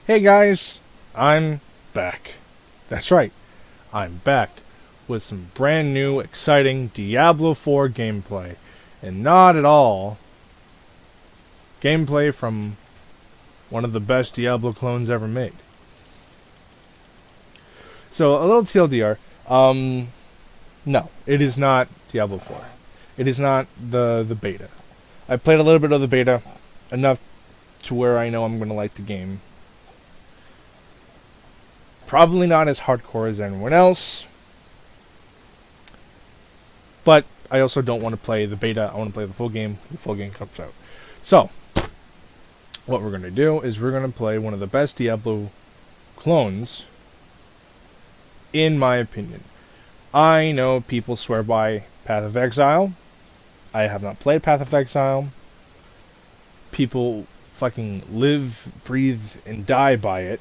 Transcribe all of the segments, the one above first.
Hey guys, I'm back. That's right, I'm back with some brand new, exciting Diablo 4 gameplay. And not at all gameplay from one of the best Diablo clones ever made. So, a little TLDR. No, it is not Diablo 4. It is not the beta. I played a little bit of the beta, enough to where I know I'm going to like the game. Probably not as hardcore as anyone else. But I also don't want to play the beta. I want to play the full game when the full game comes out. So, what we're going to do is we're going to play one of the best Diablo clones, in my opinion. I know people swear by Path of Exile. I have not played Path of Exile. People fucking live, breathe, and die by it.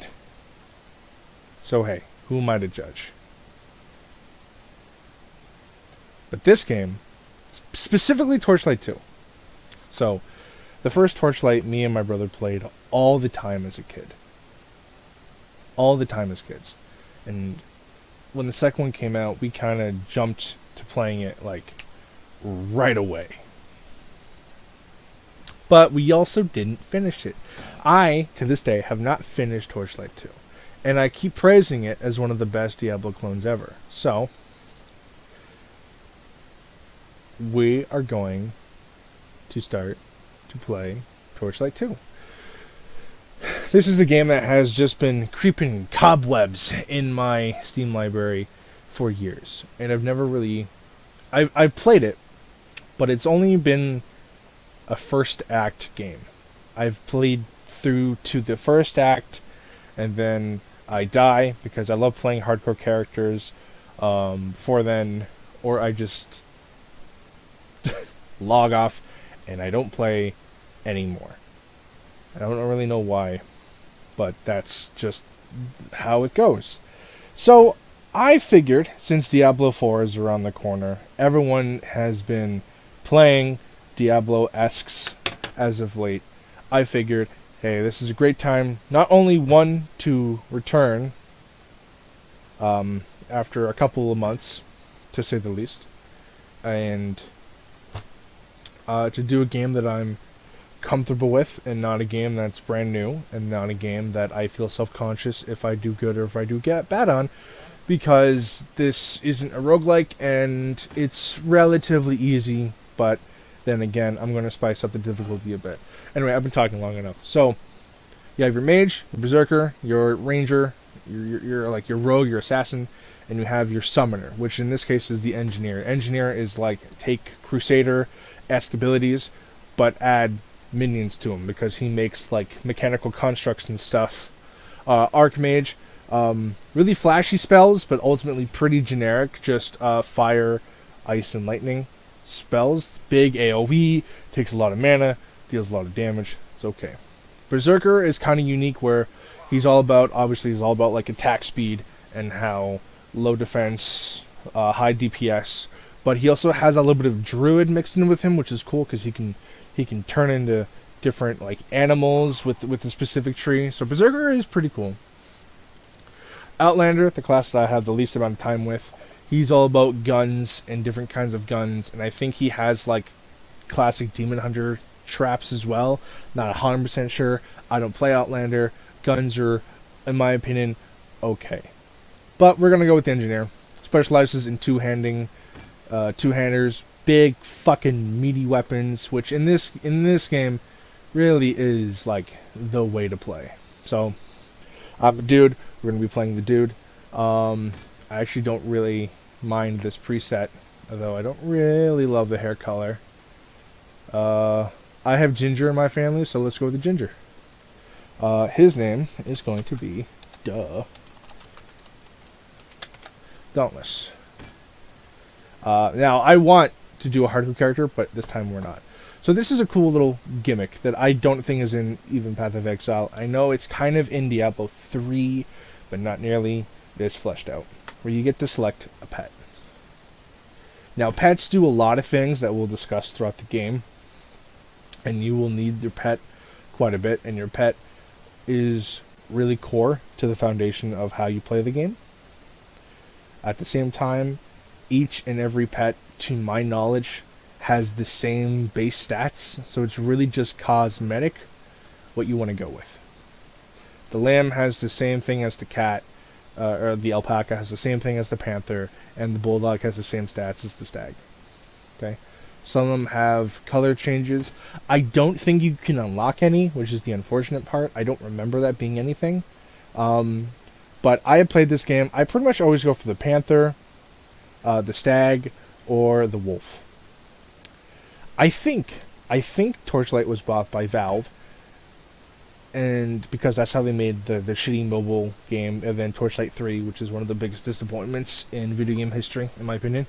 So hey, who am I to judge? But this game, specifically Torchlight 2. So, the first Torchlight, me and my brother played all the time as a kid. All the time as kids. And when the second one came out, we kind of jumped to playing it, like, right away. But we also didn't finish it. I, to this day, have not finished Torchlight 2. And I keep praising it as one of the best Diablo clones ever. So, we are going to start to play Torchlight 2. This is a game that has just been creeping cobwebs in my Steam library for years. And I've never really... I've played it, but it's only been a first act game. I've played through to the first act, and then I die because I love playing hardcore characters before then, or I just log off and I don't play anymore. I don't really know why, but that's just how it goes. So I figured, since Diablo 4 is around the corner, everyone has been playing Diablo-esques as of late. I figured, hey, this is a great time, not only one, to return after a couple of months, to say the least, and to do a game that I'm comfortable with, and not a game that's brand new, and not a game that I feel self-conscious if I do good or if I do get bad on, because this isn't a roguelike, and it's relatively easy, but then again, I'm going to spice up the difficulty a bit. Anyway, I've been talking long enough. So, you have your mage, your berserker, your ranger, your like your rogue, your assassin, and you have your summoner, which in this case is the engineer. Engineer is like take crusader-esque abilities, but add minions to him because he makes like mechanical constructs and stuff. Archmage, really flashy spells, but ultimately pretty generic. Just fire, ice, and lightning spells. Big AoE, takes a lot of mana, deals a lot of damage. It's okay. Berserker is kind of unique where he's all about like attack speed and how low defense, high DPS, but he also has a little bit of druid mixed in with him, which is cool because he can turn into different like animals with the specific tree. So Berserker is pretty cool. Outlander, the class that I have the least amount of time with, he's all about guns and different kinds of guns, and I think he has like classic Demon Hunter traps as well. Not 100% sure. I don't play Outlander. Guns are, in my opinion, okay. But we're gonna go with the engineer. Specializes in two-handers, big fucking meaty weapons, which in this game really is like the way to play. So I'm a dude. We're gonna be playing the dude. I actually don't really mind this preset, although I don't really love the hair color. I have Ginger in my family, so let's go with the Ginger. His name is going to be Dauntless. Now, I want to do a hardcore character, but this time we're not. So this is a cool little gimmick that I don't think is in even Path of Exile. I know it's kind of in Diablo 3, but not nearly this fleshed out, where you get to select a pet. Now, pets do a lot of things that we'll discuss throughout the game, and you will need your pet quite a bit, and your pet is really core to the foundation of how you play the game. At the same time, each and every pet, to my knowledge, has the same base stats, so it's really just cosmetic what you want to go with. The lamb has the same thing as the cat, or the alpaca has the same thing as the panther, and the bulldog has the same stats as the stag. Okay? Some of them have color changes. I don't think you can unlock any, which is the unfortunate part. I don't remember that being anything. But I have played this game. I pretty much always go for the panther, the stag, or the wolf. I think Torchlight was bought by Valve, and because that's how they made the shitty mobile game, and then Torchlight 3, which is one of the biggest disappointments in video game history, in my opinion.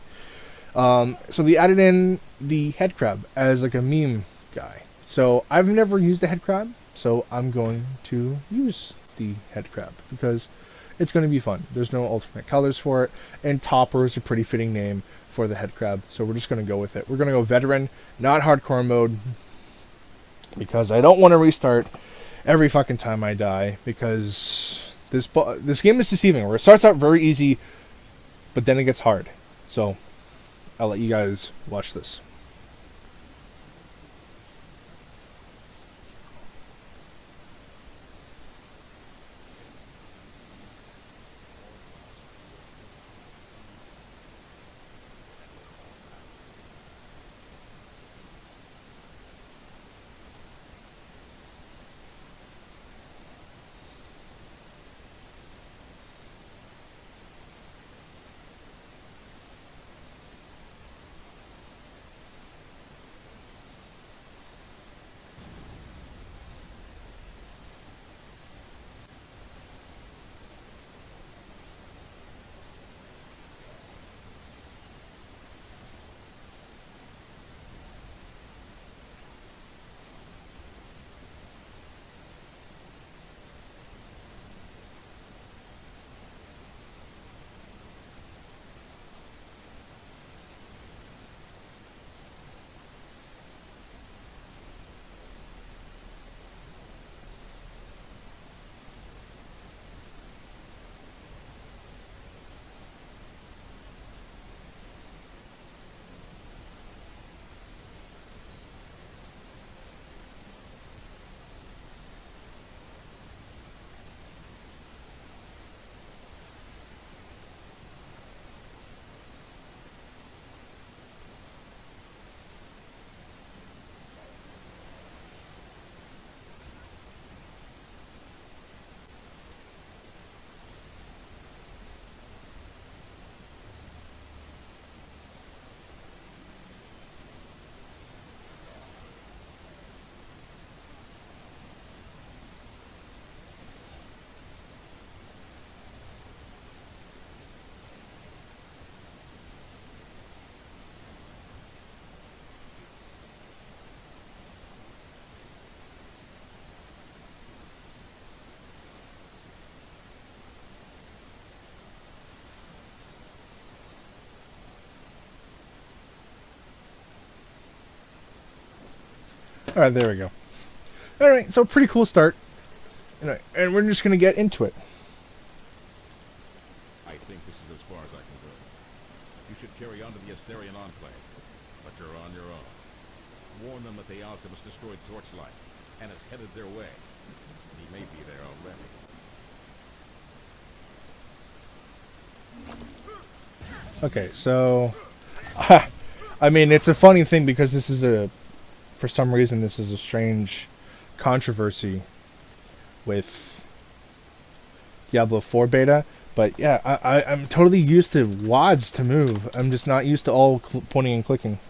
So they added in the head crab as like a meme guy. So I've never used the head crab, so I'm going to use the head crab because it's going to be fun. There's no alternate colors for it, and Topper is a pretty fitting name for the head crab, so we're just going to go with it. We're going to go veteran, not hardcore mode, because I don't want to restart every fucking time I die, because this game is deceiving, where it starts out very easy, but then it gets hard. So I'll let you guys watch this. Alright, there we go. Alright, so pretty cool start. And we're just going to get into it. I think this is as far as I can go. You should carry on to the Asterian Enclave, but you're on your own. Warn them that the Alchemist destroyed Torchlight, and is headed their way. He may be there already. Okay, so... I mean, it's a funny thing because this is for some reason, this is a strange controversy with Diablo 4 beta. But yeah, I'm totally used to WADs to move. I'm just not used to all pointing and clicking.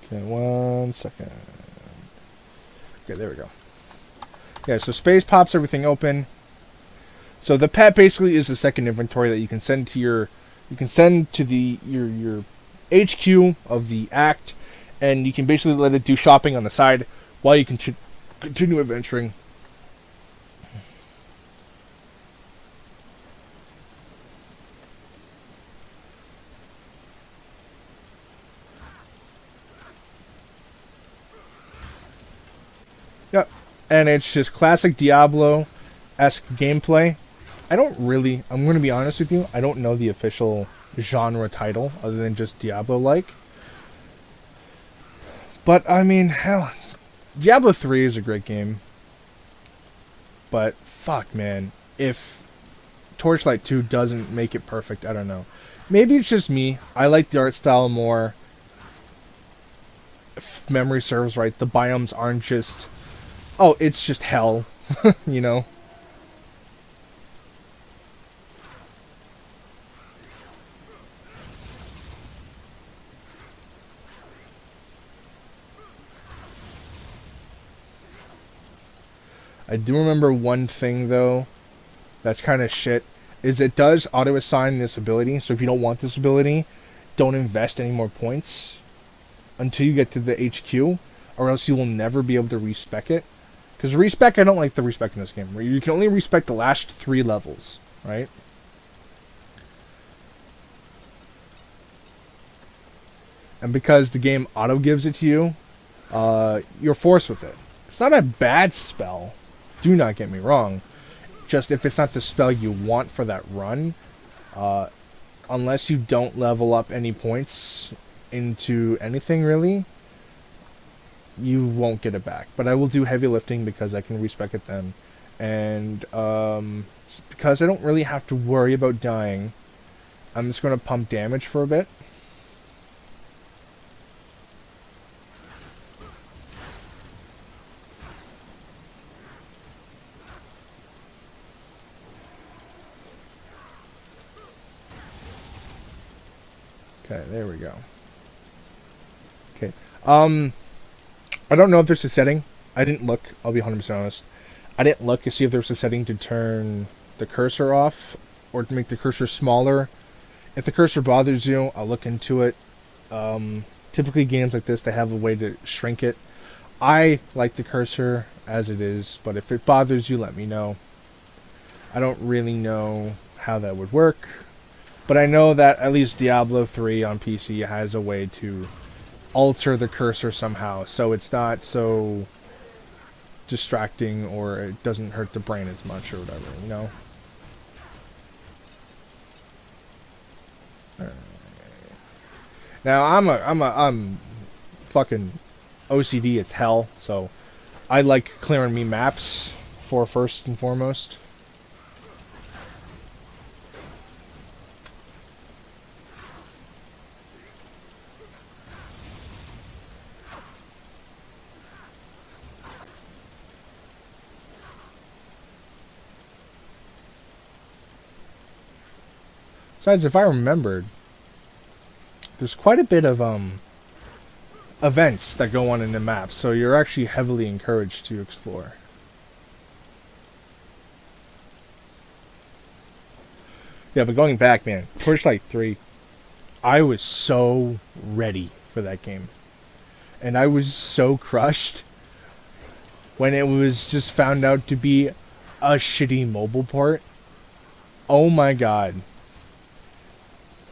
Okay, 1 second. Okay, there we go. Yeah, so space pops everything open. So the pet basically is the second inventory that you can send to your HQ of the act, and you can basically let it do shopping on the side while you continue adventuring. Yep. And it's just classic Diablo-esque gameplay. I'm going to be honest with you, I don't know the official genre title other than just Diablo-like. But, I mean, hell, Diablo 3 is a great game. But, fuck, man. If Torchlight 2 doesn't make it perfect, I don't know. Maybe it's just me. I like the art style more. If memory serves right, the biomes aren't just... Oh, it's just hell. You know? I do remember one thing, though, that's kind of shit, is it does auto-assign this ability, so if you don't want this ability, don't invest any more points until you get to the HQ, or else you will never be able to respec it. Because respec, I don't like the respec in this game. You can only respec the last 3 levels, right? And because the game auto-gives it to you, you're forced with it. It's not a bad spell. Do not get me wrong. Just if it's not the spell you want for that run, unless you don't level up any points into anything really, you won't get it back. But I will do heavy lifting because I can respec it then. And because I don't really have to worry about dying, I'm just going to pump damage for a bit. Okay, there we go. Okay. I don't know if there's a setting. I didn't look. I'll be 100% honest. I didn't look to see if there's a setting to turn the cursor off or to make the cursor smaller. If the cursor bothers you, I'll look into it. Typically games like this, they have a way to shrink it. I like the cursor as it is, but if it bothers you, let me know. I don't really know how that would work. But I know that at least Diablo 3 on PC has a way to alter the cursor somehow, so it's not so distracting or it doesn't hurt the brain as much or whatever, you know? Now I'm fucking OCD as hell, so I like clearing me maps for first and foremost. Besides, if I remembered, there's quite a bit of events that go on in the map, so you're actually heavily encouraged to explore. Yeah, but going back, man, Torchlight 3, I was so ready for that game. And I was so crushed when it was just found out to be a shitty mobile port. Oh my god.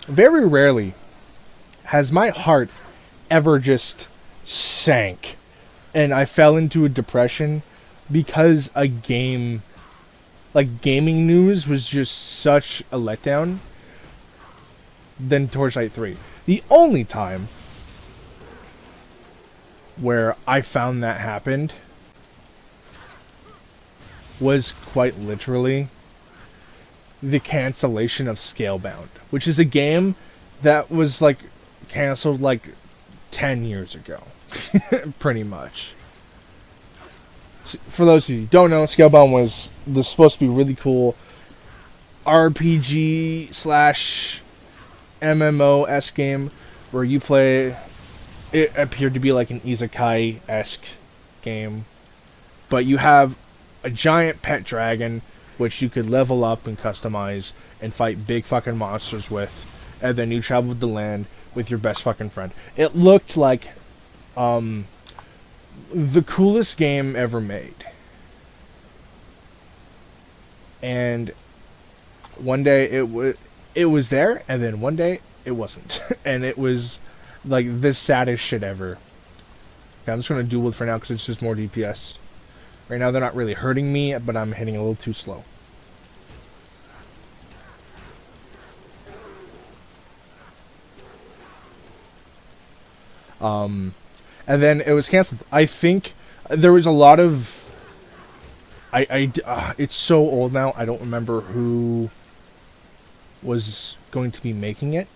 Very rarely has my heart ever just sank and I fell into a depression because a game, like gaming news, was just such a letdown than Torchlight 3. The only time where I found that happened was quite literally the cancellation of Scalebound, which is a game that was like canceled like 10 years ago. Pretty much. For those of you who don't know, Scalebound was supposed to be really cool RPG slash MMO-esque game where you play. It appeared to be like an isekai-esque game, but you have a giant pet dragon which you could level up and customize and fight big fucking monsters with, and then you traveled the land with your best fucking friend. It looked like the coolest game ever made. And one day it was there, and then one day it wasn't. And it was like the saddest shit ever. Okay, I'm just going to duel it for now because it's just more DPS. Right now they're not really hurting me, but I'm hitting a little too slow. And then it was canceled. I think there was a lot of... it's so old now, I don't remember who was going to be making it.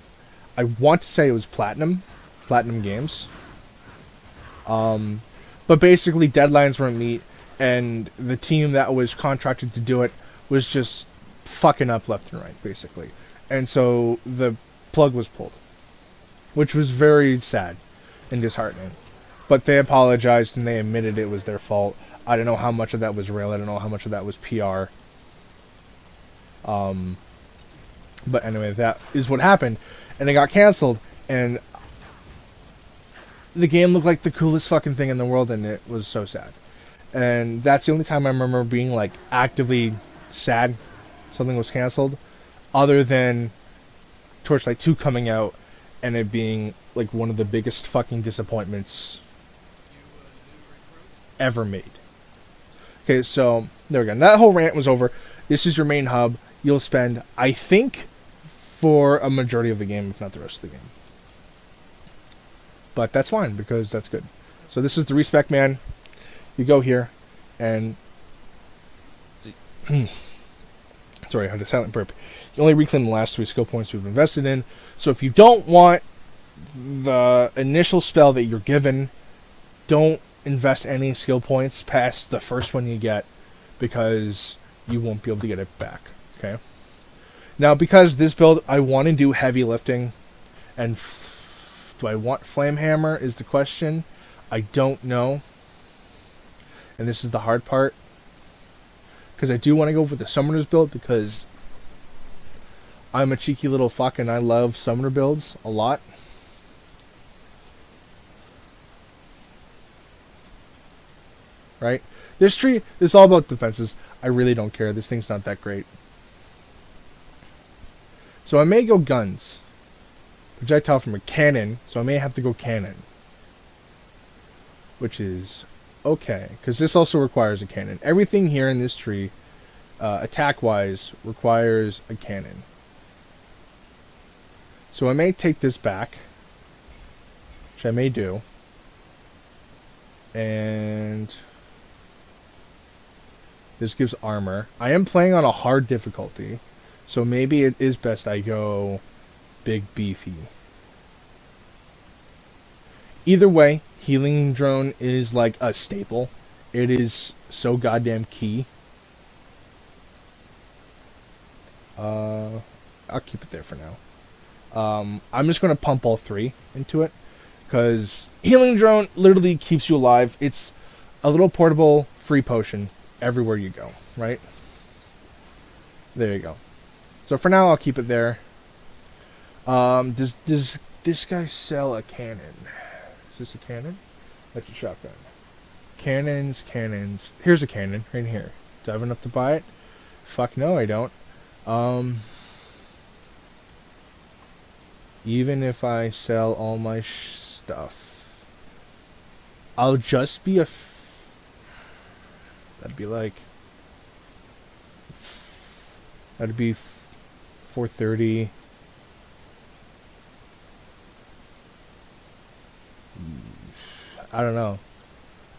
I want to say it was Platinum Games. But basically deadlines weren't meet, and the team that was contracted to do it was just fucking up left and right, basically. And so the plug was pulled, which was very sad and disheartening. But they apologized and they admitted it was their fault. I don't know how much of that was real. I don't know how much of that was PR. But anyway, that is what happened. And it got canceled. And the game looked like the coolest fucking thing in the world, and it was so sad. And that's the only time I remember being, like, actively sad something was canceled. Other than Torchlight 2 coming out and it being, like, one of the biggest fucking disappointments ever made. Okay, so there we go. That whole rant was over. This is your main hub. You'll spend, I think, for a majority of the game, if not the rest of the game. But that's fine, because that's good. So this is the respec man. You go here, and... Sorry, I had a silent burp. You only reclaim the last 3 skill points you've invested in. So if you don't want the initial spell that you're given, don't invest any skill points past the first one you get, because you won't be able to get it back. Okay. Now, because this build, I want to do heavy lifting, and do I want Flame Hammer is the question. I don't know, and this is the hard part, because I do want to go with the Summoner's build, because I'm a cheeky little fuck and I love Summoner builds a lot. Right? This tree is all about defenses. I really don't care. This thing's not that great. So I may go guns. Projectile from a cannon, so I may have to go cannon. Which is okay, because this also requires a cannon. Everything here in this tree, attack-wise, requires a cannon. So I may take this back, which I may do. And this gives armor. I am playing on a hard difficulty, so maybe it is best I go big beefy. Either way, healing drone is like a staple. It is so goddamn key. I'll keep it there for now. I'm just going to pump all 3 into it, because healing drone literally keeps you alive. It's a little portable free potion everywhere you go, right? There you go. So for now, I'll keep it there. Does this guy sell a cannon? Is this a cannon? That's a shotgun. Cannons. Here's a cannon right here. Do I have enough to buy it? Fuck no, I don't. Even if I sell all my stuff, I'll just be that'd be like... That'd be 430. I don't know.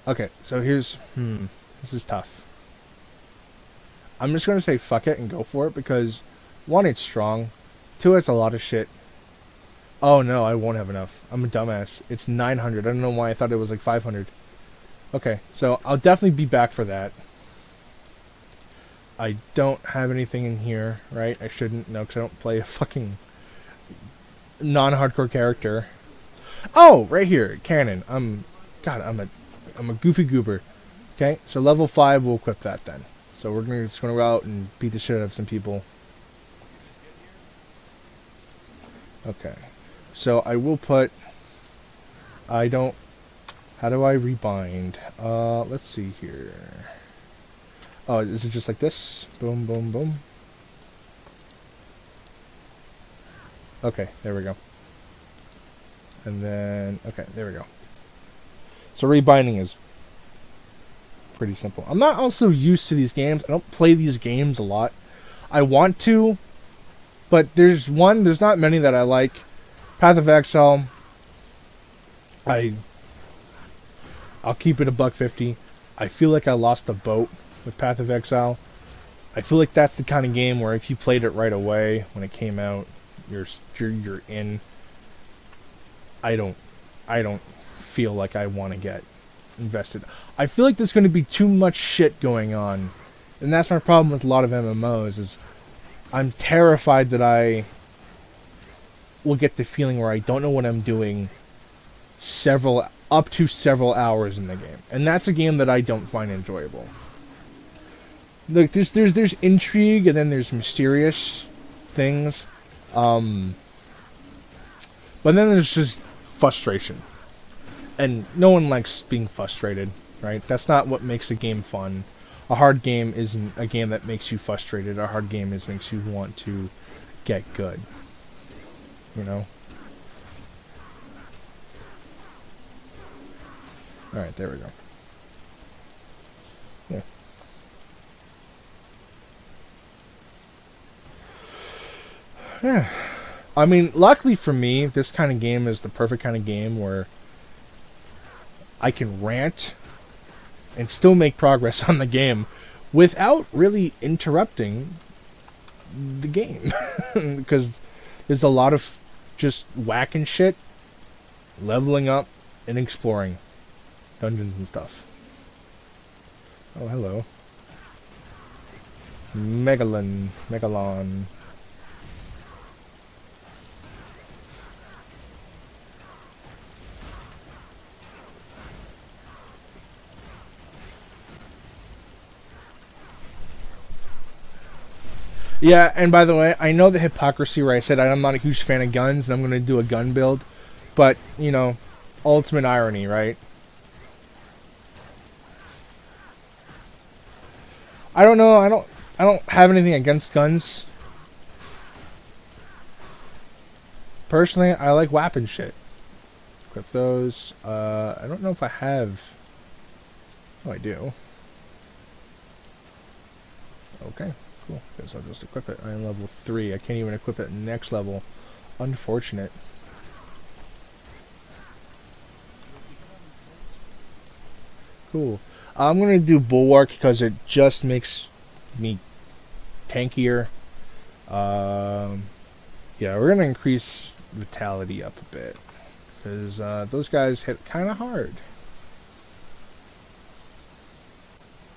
Okay, so here's... This is tough. I'm just gonna say fuck it and go for it, because 1, it's strong. 2, it's a lot of shit. Oh no, I won't have enough. I'm a dumbass. It's 900. I don't know why I thought it was like 500. Okay, so I'll definitely be back for that. I don't have anything in here, right? I shouldn't. No, because I don't play a fucking non-hardcore character. Oh, right here, cannon. I'm a goofy goober. Okay, so level 5, we'll equip that then. So we're just gonna go out and beat the shit out of some people. Okay, so I will put... How do I rebind? Let's see here. Oh, is it just like this? Boom, boom, boom. Okay, there we go. And then, okay, there we go. So rebinding is pretty simple. I'm not also used to these games. I don't play these games a lot. I want to, but there's not many that I like. Path of Exile, I'll keep it $1.50. I feel like I lost the boat with Path of Exile. I feel like that's the kind of game where if you played it right away when it came out, you're in. I don't feel like I want to get invested. I feel like there's going to be too much shit going on, and that's my problem with a lot of MMOs. Is I'm terrified that I will get the feeling where I don't know what I'm doing up to several hours in the game, and that's a game that I don't find enjoyable. Like there's intrigue, and then there's mysterious things, but then there's just frustration, and no one likes being frustrated, right? That's not what makes a game fun. A hard game isn't a game that makes you frustrated. A hard game makes you want to get good, you know? Alright, there we go. Yeah. Yeah. I mean, luckily for me, this kind of game is the perfect kind of game where I can rant and still make progress on the game without really interrupting the game. Because there's a lot of just whacking shit, leveling up, and exploring dungeons and stuff. Oh, hello. Megalon. Yeah, and by the way, I know the hypocrisy where I said I'm not a huge fan of guns and I'm going to do a gun build, but, you know, ultimate irony, right? I don't know, I don't have anything against guns. Personally, I like weapon shit. Equip those. I don't know if I have. Oh, I do. Okay. Cool. Guess I'll just equip it. I am level 3. I can't even equip it next level. Unfortunate. Cool. I'm going to do Bulwark because it just makes me tankier. Yeah, we're going to increase Vitality up a bit. Because those guys hit kind of hard.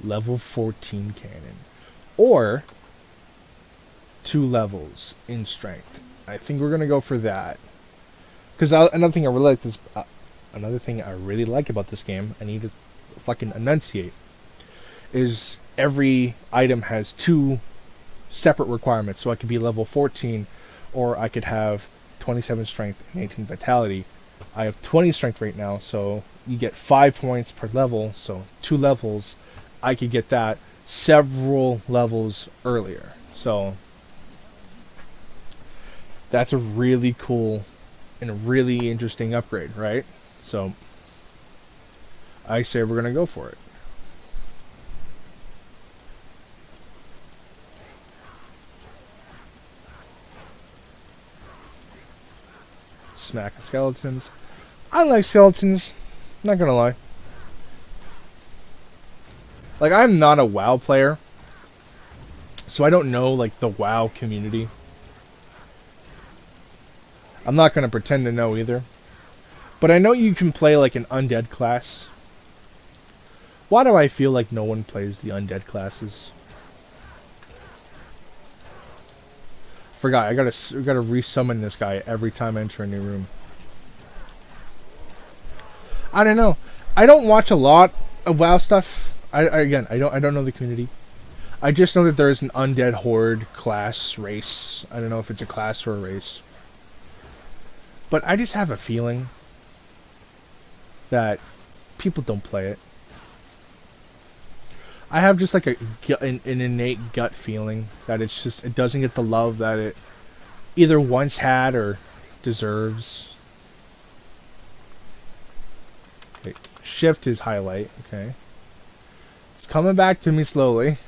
Level 14 cannon. Or 2 levels in strength. I think we're gonna go for that. Because another thing I really like another thing I really like about this game, I need to fucking enunciate, is every item has 2 separate requirements. So I could be level 14, or I could have 27 strength and 18 vitality. I have 20 strength right now, so you get 5 points per level. So 2 levels, I could get that several levels earlier. So that's a really cool and a really interesting upgrade, right? So I say we're gonna go for it. Smack the skeletons. I like skeletons, not gonna lie. Like, I'm not a WoW player, so I don't know, like, the WoW community. I'm not going to pretend to know either. But I know you can play, like, an undead class. Why do I feel like no one plays the undead classes? Forgot, I gotta resummon this guy every time I enter a new room. I don't know. I don't watch a lot of WoW stuff. I don't know the community. I just know that there is an undead horde class race. I don't know if it's a class or a race. But I just have a feeling that people don't play it. I have just like an innate gut feeling that it doesn't get the love that it either once had or deserves. Okay. Shift is highlight. Okay. coming back to me slowly.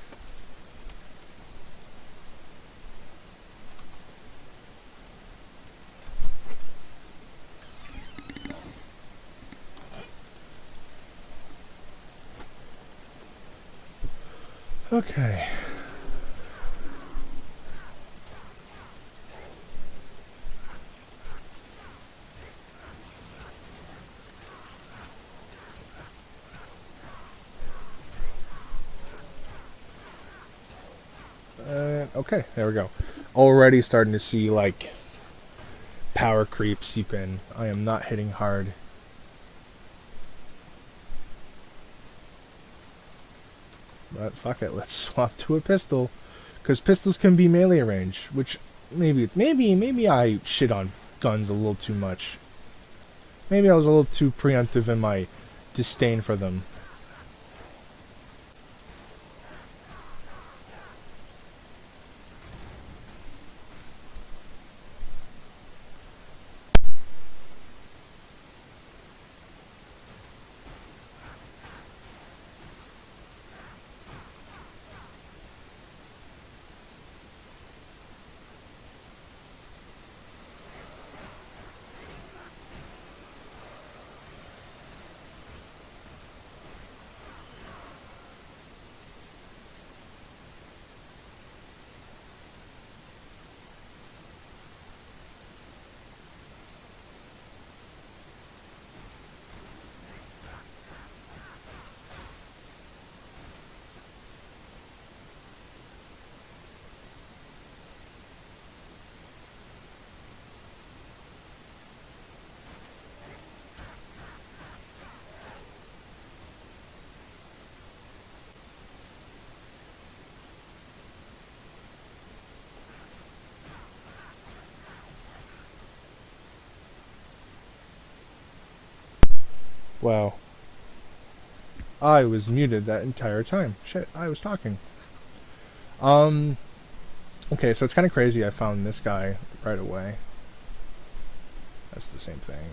Okay. Okay, there we go. Already starting to see, like, power creep seep in. I am not hitting hard. But fuck it, let's swap to a pistol. Because pistols can be melee range, which maybe I shit on guns a little too much. Maybe I was a little too preemptive in my disdain for them. Wow. I was muted that entire time. Shit, I was talking. Okay, so it's kind of crazy I found this guy right away. That's the same thing.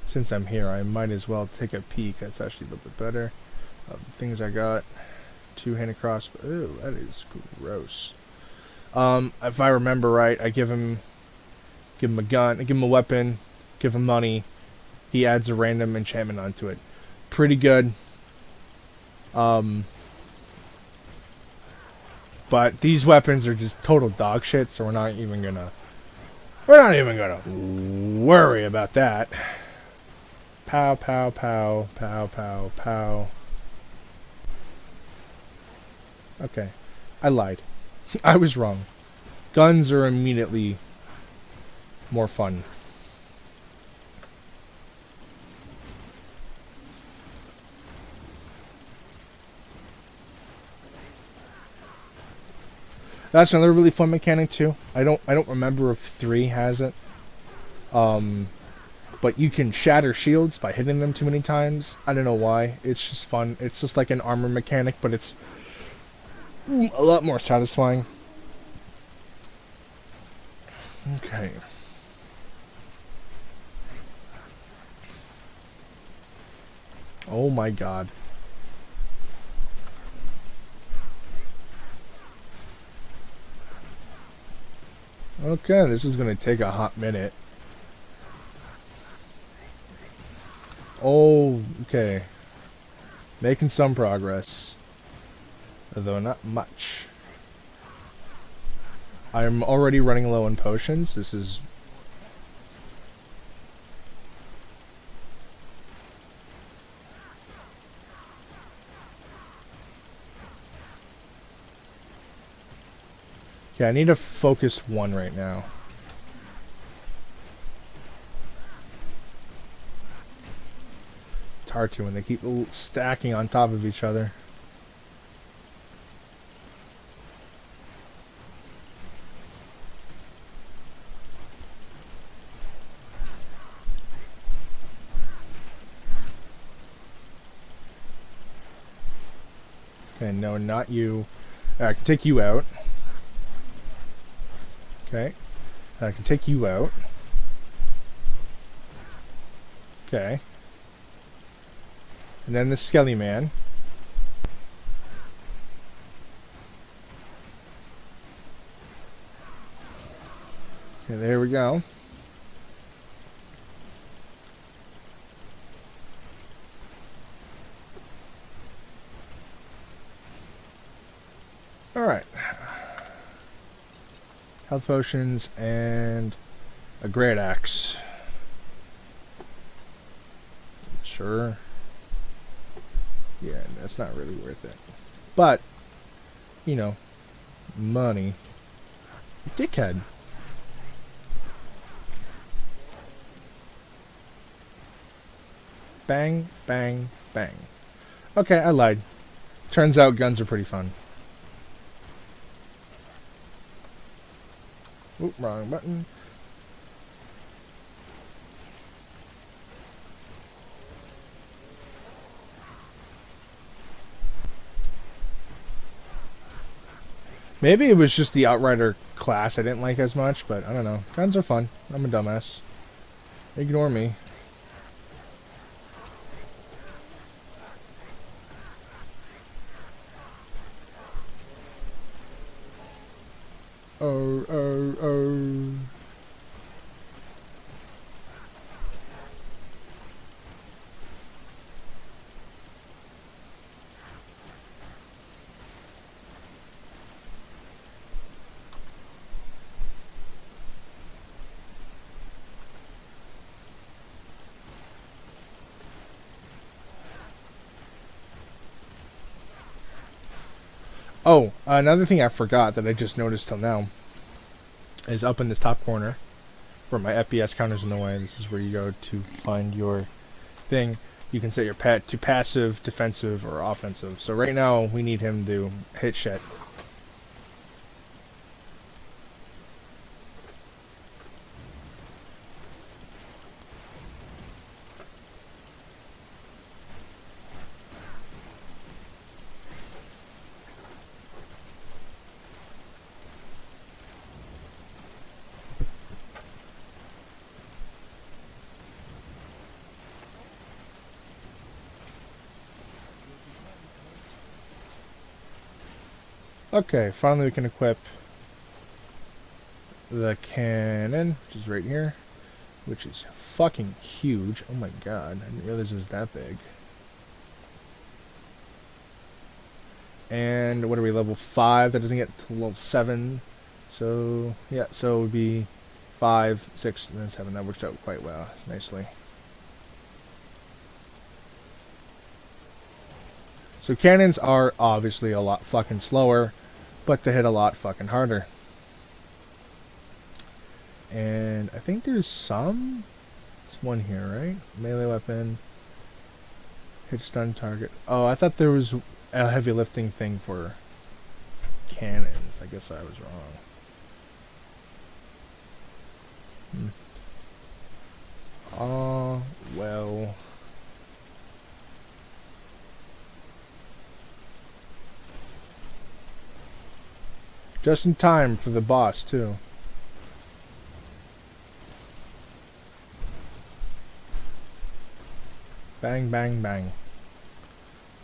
Since I'm here, I might as well take a peek. That's actually a little bit better. Of the things I got. Two-handed crossbow. Ooh, that is gross. If I remember right, I give him a gun, I give him a weapon, give him money. He adds a random enchantment onto it. Pretty good. But these weapons are just total dog shit, so we're not even gonna worry about that. Pow, pow, pow, pow, pow, pow. Okay. I lied. I was wrong. Guns are immediately more fun. That's another really fun mechanic too. I don't remember if 3 has it. But you can shatter shields by hitting them too many times. I don't know why. It's just fun. It's just like an armor mechanic, but it's a lot more satisfying. Okay. Oh my god. Okay, this is gonna take a hot minute. Oh, okay. Making some progress. Though not much. I'm already running low on potions. This is... Okay, I need to focus 1 right now. It's hard to when they keep stacking on top of each other. Okay, no, not you. I can take you out. Okay. I can take you out. Okay. And then the Skelly Man. Okay, there we go. Alright. Health potions and a great axe. Sure. Yeah, that's not really worth it. But, you know, money. Dickhead. Bang, bang, bang. Okay, I lied. Turns out guns are pretty fun. Oop, wrong button. Maybe it was just the Outrider class I didn't like as much, but I don't know. Guns are fun. I'm a dumbass. Ignore me. Oh, oh, oh. Oh, another thing I forgot that I just noticed till now is up in this top corner where my FPS counter's in the way. This is where you go to find your thing. You can set your pet to passive, defensive, or offensive. So right now we need him to hit shit. Okay, finally we can equip the cannon, which is right here, which is fucking huge. Oh my god, I didn't realize it was that big. And what are we, level 5? That doesn't get to level 7. So, yeah, so it would be 5, 6, and then 7. That works out quite well, nicely. So cannons are obviously a lot fucking slower, but they hit a lot fucking harder. And I think there's some... There's one here, right? Melee weapon. Hit stun target. Oh, I thought there was a heavy lifting thing for cannons. I guess I was wrong. Oh, well... Just in time for the boss, too. Bang, bang, bang.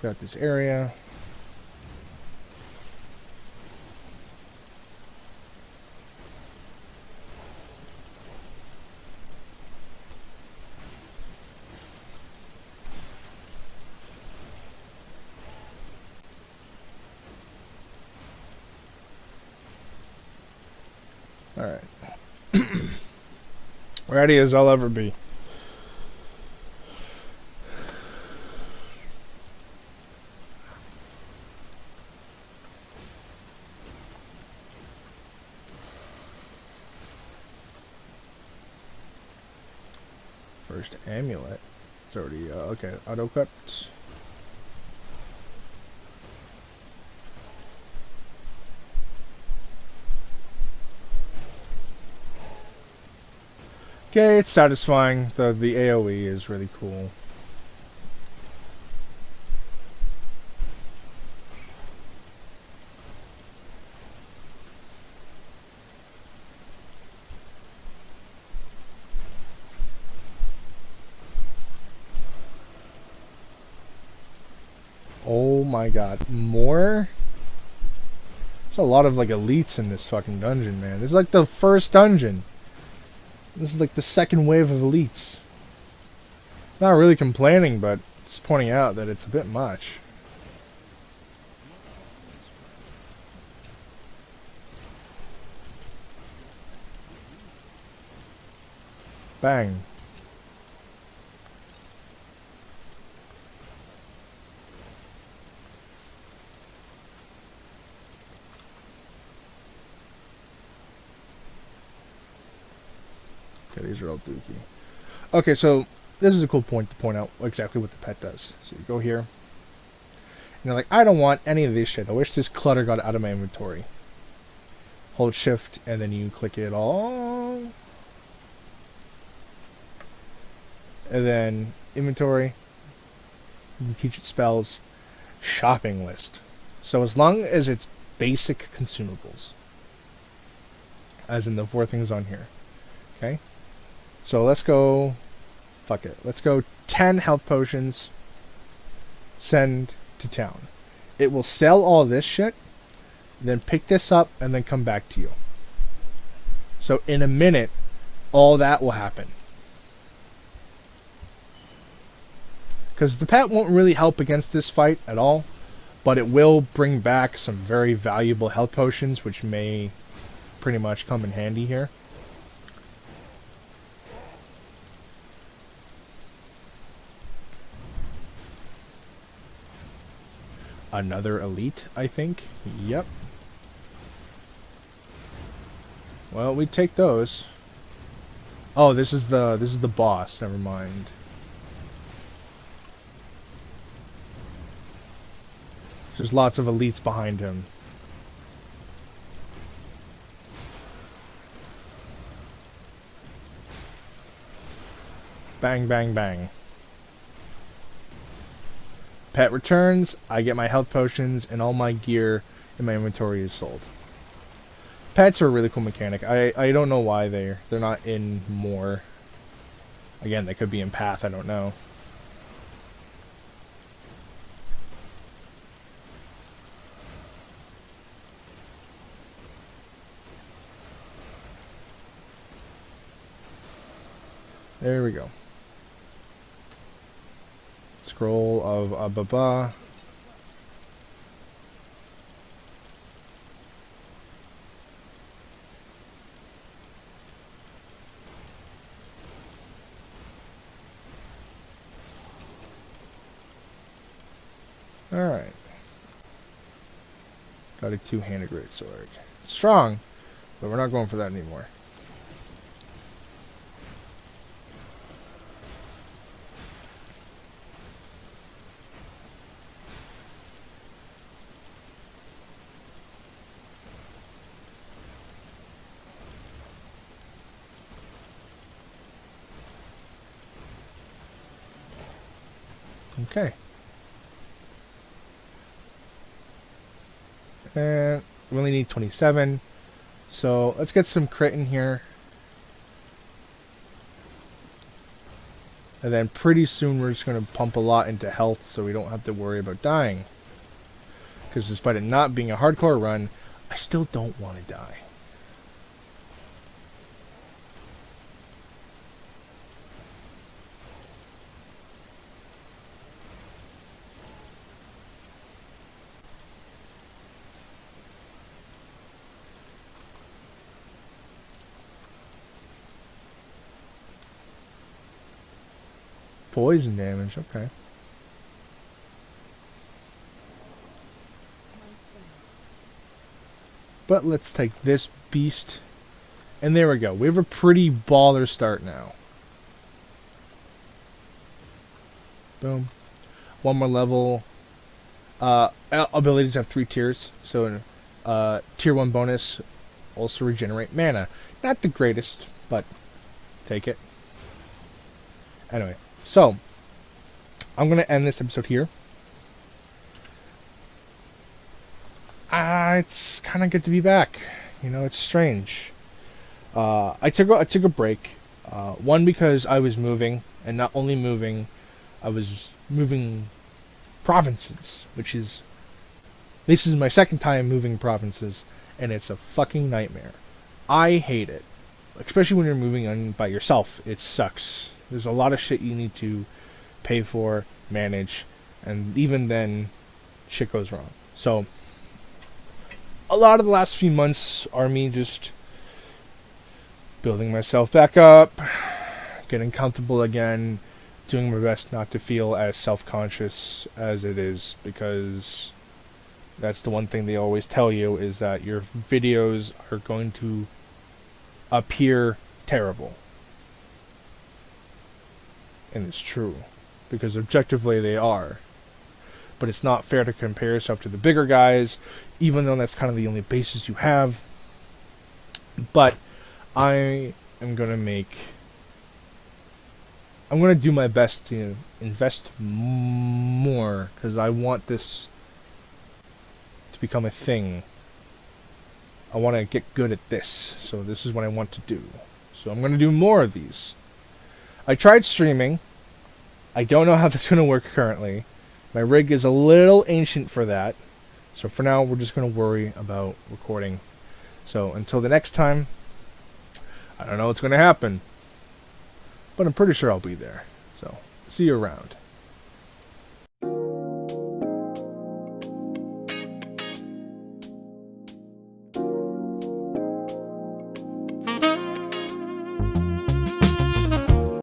Got this area. Alright. Ready as I'll ever be. First amulet. It's already, okay, auto-equipped. Okay, it's satisfying. The AoE is really cool. Oh my god. More? There's a lot of like elites in this fucking dungeon, man. This is like the first dungeon. This is like the second wave of elites. Not really complaining, but just pointing out that it's a bit much. Bang. Okay, these are all dookie. Okay, so this is a cool point to point out exactly what the pet does. So you go here, and you're like, I don't want any of this shit. I wish this clutter got out of my inventory. Hold shift, and then you click it all. And then inventory. You can teach it spells. Shopping list. So as long as it's basic consumables. As in the 4 things on here. Okay? So let's go... Fuck it. Let's go 10 health potions. Send to town. It will sell all this shit. Then pick this up and then come back to you. So in a minute, all that will happen. Because the pet won't really help against this fight at all. But it will bring back some very valuable health potions, which may pretty much come in handy here. Another elite, I think. Yep. Well, we take those. Oh, this is the boss. Never mind. There's lots of elites behind him. Bang, bang, bang. Pet returns, I get my health potions, and all my gear in my inventory is sold. Pets are a really cool mechanic. I don't know why they're not in more. Again, they could be in Path, I don't know. There we go. Scroll of Ababa. Alright. Got a 2-handed greatsword. Strong, but we're not going for that anymore. Okay. And we only need 27. So let's get some crit in here. And then pretty soon we're just going to pump a lot into health so we don't have to worry about dying. Because despite it not being a hardcore run, I still don't want to die. Poison damage, okay. But let's take this beast. And there we go. We have a pretty baller start now. Boom. One more level. Abilities have 3 tiers. So tier 1 bonus. Also regenerate mana. Not the greatest, but take it. Anyway. So, I'm going to end this episode here. It's kind of good to be back. You know, it's strange. I took a break. One, because I was moving, and not only moving, I was moving provinces, which is... This is my second time moving provinces, and it's a fucking nightmare. I hate it. especially when you're moving on by yourself. It sucks. There's a lot of shit you need to pay for, manage, and even then, shit goes wrong. So, a lot of the last few months are me just building myself back up, getting comfortable again, doing my best not to feel as self-conscious as it is, because that's the one thing they always tell you, is that your videos are going to appear terrible. And it's true, because objectively they are. But it's not fair to compare yourself to the bigger guys, even though that's kind of the only basis you have. But I am going to do my best to invest more, because I want this to become a thing. I want to get good at this, so this is what I want to do. So I'm going to do more of these. I tried streaming. I don't know how that's going to work currently. My rig is a little ancient for that. So for now, we're just going to worry about recording. So until the next time, I don't know what's going to happen. But I'm pretty sure I'll be there. So see you around.